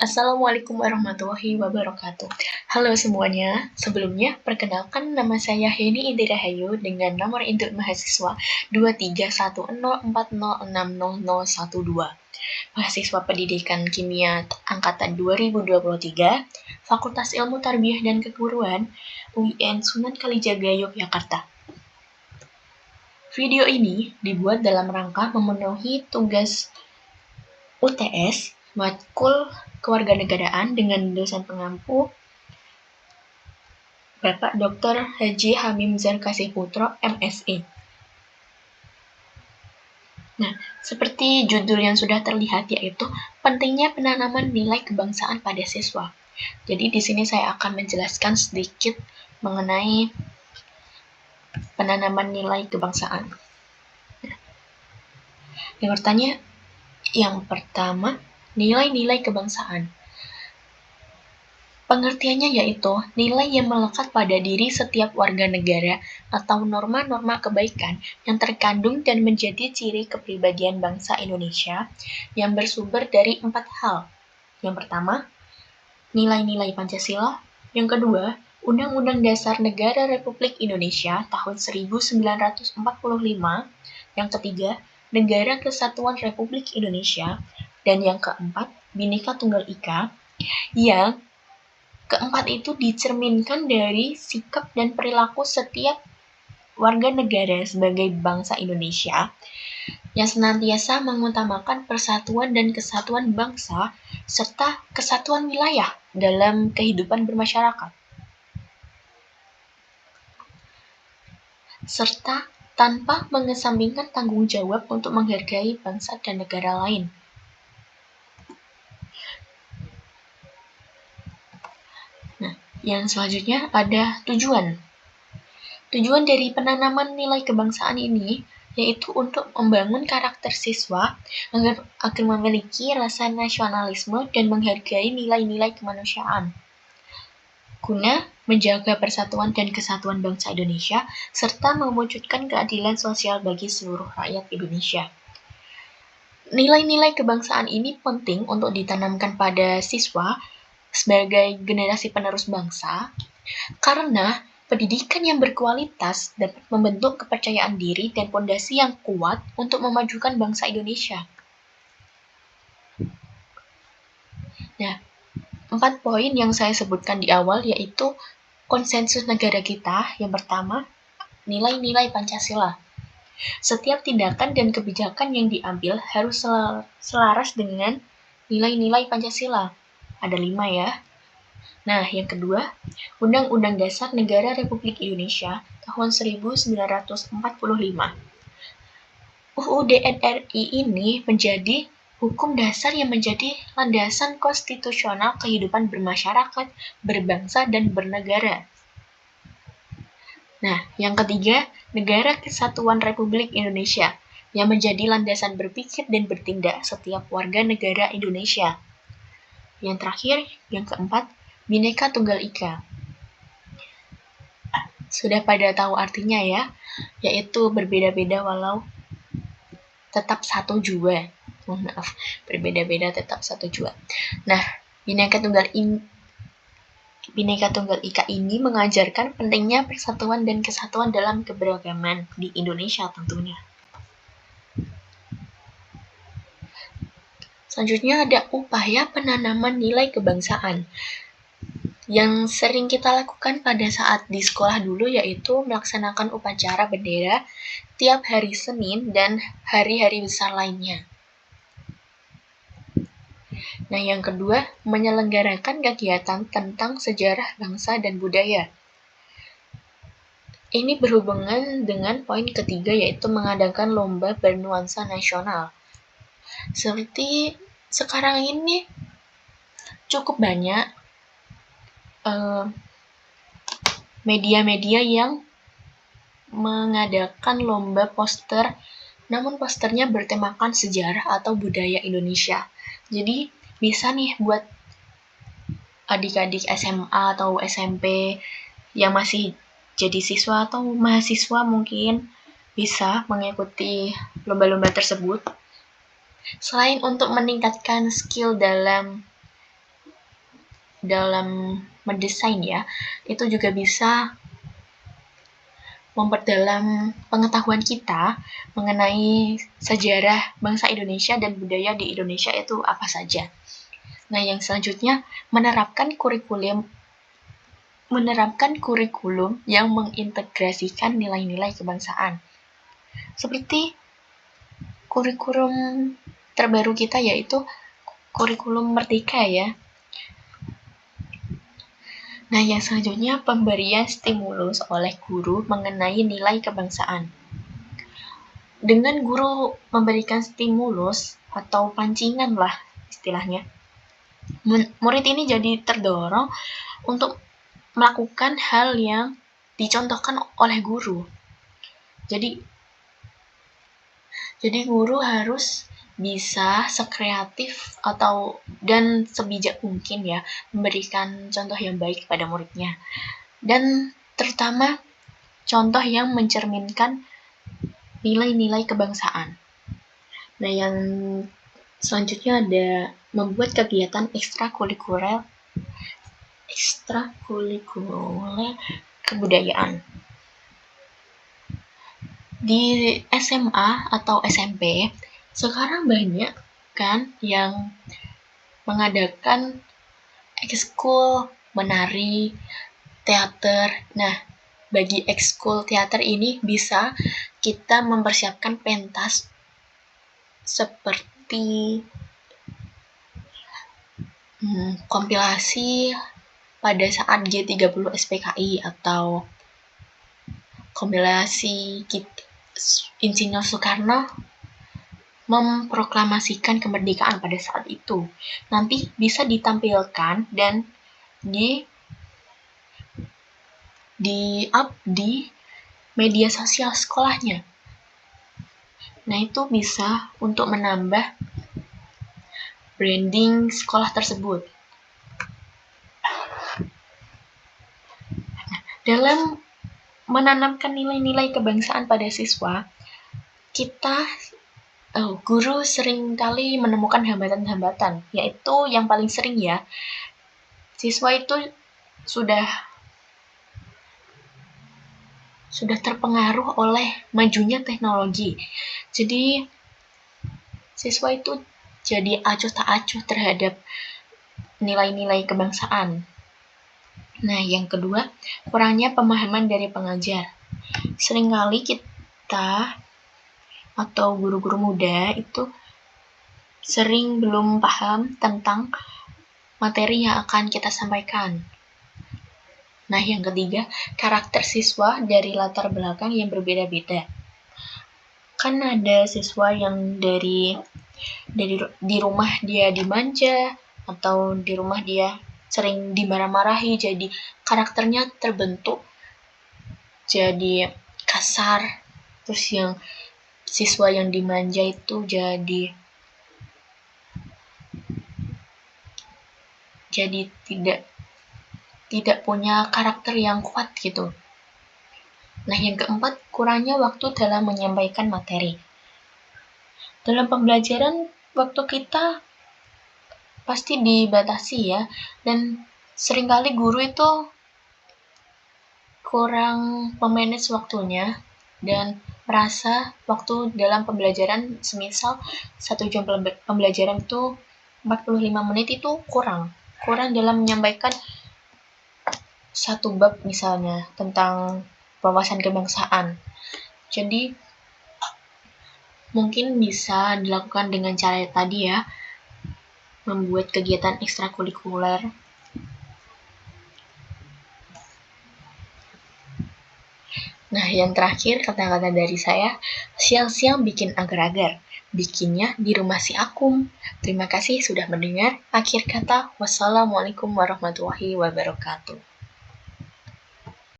Assalamualaikum warahmatullahi wabarakatuh. Halo semuanya, sebelumnya perkenalkan nama saya Heni Indira Hayu dengan nomor induk mahasiswa 23104060012. Mahasiswa Pendidikan Kimia Angkatan 2023, Fakultas Ilmu Tarbiyah dan Keguruan, UIN Sunan Kalijaga, Yogyakarta. Video ini dibuat dalam rangka memenuhi tugas UTS Matkul Kewarganegaraan dengan dosen pengampu Bapak Dr. Haji Hamim Zarkasih Putro, MSI. Nah, seperti judul yang sudah terlihat, yaitu pentingnya penanaman nilai kebangsaan pada siswa. Jadi di sini saya akan menjelaskan sedikit mengenai penanaman nilai kebangsaan. Yang pertama, nilai-nilai kebangsaan. Pengertiannya yaitu nilai yang melekat pada diri setiap warga negara atau norma-norma kebaikan yang terkandung dan menjadi ciri kepribadian bangsa Indonesia yang bersumber dari 4 hal. Yang pertama, nilai-nilai Pancasila. Yang kedua, Undang-Undang Dasar Negara Republik Indonesia tahun 1945. Yang ketiga, Negara Kesatuan Republik Indonesia. Dan yang keempat, Bhinneka Tunggal Ika. Yang keempat itu dicerminkan dari sikap dan perilaku setiap warga negara sebagai bangsa Indonesia yang senantiasa mengutamakan persatuan dan kesatuan bangsa serta kesatuan wilayah dalam kehidupan bermasyarakat. Serta tanpa mengesampingkan tanggung jawab untuk menghargai bangsa dan negara lain. Yang selanjutnya ada tujuan. Tujuan dari penanaman nilai kebangsaan ini yaitu untuk membangun karakter siswa agar memiliki rasa nasionalisme dan menghargai nilai-nilai kemanusiaan, guna menjaga persatuan dan kesatuan bangsa Indonesia serta mewujudkan keadilan sosial bagi seluruh rakyat Indonesia. Nilai-nilai kebangsaan ini penting untuk ditanamkan pada siswa sebagai generasi penerus bangsa, karena pendidikan yang berkualitas dapat membentuk kepercayaan diri dan fondasi yang kuat untuk memajukan bangsa Indonesia. Nah, 4 poin yang saya sebutkan di awal yaitu konsensus negara kita. Yang pertama, nilai-nilai Pancasila. Setiap tindakan dan kebijakan yang diambil harus selaras dengan nilai-nilai Pancasila. Ada 5 ya. Nah, yang kedua, Undang-Undang Dasar Negara Republik Indonesia tahun 1945. UUD NRI ini menjadi hukum dasar yang menjadi landasan konstitusional kehidupan bermasyarakat, berbangsa, dan bernegara. Nah, yang ketiga, Negara Kesatuan Republik Indonesia yang menjadi landasan berpikir dan bertindak setiap warga negara Indonesia. Yang terakhir, yang keempat, Bhinneka Tunggal Ika. Sudah pada tahu artinya ya, yaitu berbeda-beda walau tetap satu jua. Berbeda-beda tetap satu jua. Nah, Bhinneka Tunggal Ika ini mengajarkan pentingnya persatuan dan kesatuan dalam keberagaman di Indonesia tentunya. Selanjutnya ada upaya penanaman nilai kebangsaan. Yang sering kita lakukan pada saat di sekolah dulu yaitu melaksanakan upacara bendera tiap hari Senin dan hari-hari besar lainnya. Nah, yang kedua, menyelenggarakan kegiatan tentang sejarah bangsa dan budaya. Ini berhubungan dengan poin ketiga yaitu mengadakan lomba bernuansa nasional. Seperti sekarang ini cukup banyak media-media yang mengadakan lomba poster, namun posternya bertemakan sejarah atau budaya Indonesia. Jadi bisa nih buat adik-adik SMA atau SMP yang masih jadi siswa atau mahasiswa mungkin bisa mengikuti lomba-lomba tersebut. Selain untuk meningkatkan skill dalam dalam mendesain ya, itu juga bisa memperdalam pengetahuan kita mengenai sejarah bangsa Indonesia dan budaya di Indonesia itu apa saja. Nah, yang selanjutnya menerapkan kurikulum yang mengintegrasikan nilai-nilai kebangsaan. Seperti kurikulum terbaru kita yaitu kurikulum Merdeka ya. Nah, yang selanjutnya pemberian stimulus oleh guru mengenai nilai kebangsaan. Dengan guru memberikan stimulus atau pancingan lah istilahnya, murid ini jadi terdorong untuk melakukan hal yang dicontohkan oleh guru. Jadi guru harus bisa sekreatif dan sebijak mungkin ya memberikan contoh yang baik pada muridnya, dan terutama contoh yang mencerminkan nilai-nilai kebangsaan. Nah, yang selanjutnya ada membuat kegiatan ekstrakurikuler kebudayaan. Di SMA atau SMP sekarang banyak kan yang mengadakan ekskul menari, teater. Nah, bagi ekskul teater ini bisa kita mempersiapkan pentas seperti kompilasi pada saat G30 SPKI atau kompilasi Insinyur Soekarno memproklamasikan kemerdekaan pada saat itu. Nanti bisa ditampilkan dan di-up di media sosial sekolahnya. Nah, itu bisa untuk menambah branding sekolah tersebut. Dalam menanamkan nilai-nilai kebangsaan pada siswa, guru sering kali menemukan hambatan-hambatan, yaitu yang paling sering ya, siswa itu sudah terpengaruh oleh majunya teknologi. Jadi siswa itu jadi acuh tak acuh terhadap nilai-nilai kebangsaan. Nah, yang kedua, kurangnya pemahaman dari pengajar. Seringkali kita atau guru-guru muda itu sering belum paham tentang materi yang akan kita sampaikan. Nah, yang ketiga, karakter siswa dari latar belakang yang berbeda-beda. Kan ada siswa yang dari di rumah dia dimanja, atau di rumah dia sering dimarah-marahi, jadi karakternya terbentuk jadi kasar. Terus yang siswa yang dimanja itu jadi tidak punya karakter yang kuat gitu. Nah, yang keempat, kurangnya waktu dalam menyampaikan materi. Dalam pembelajaran, waktu kita pasti dibatasi ya, dan seringkali guru itu kurang memanage waktunya dan merasa waktu dalam pembelajaran, semisal 1 jam pembelajaran itu 45 menit itu kurang dalam menyampaikan satu bab misalnya tentang wawasan kebangsaan. Jadi mungkin bisa dilakukan dengan cara tadi ya, membuat kegiatan ekstrakurikuler. Nah, yang terakhir kata-kata dari saya, siang-siang bikin agar-agar, bikinnya di rumah si Akum. Terima kasih sudah mendengar. Akhir kata, wassalamualaikum warahmatullahi wabarakatuh.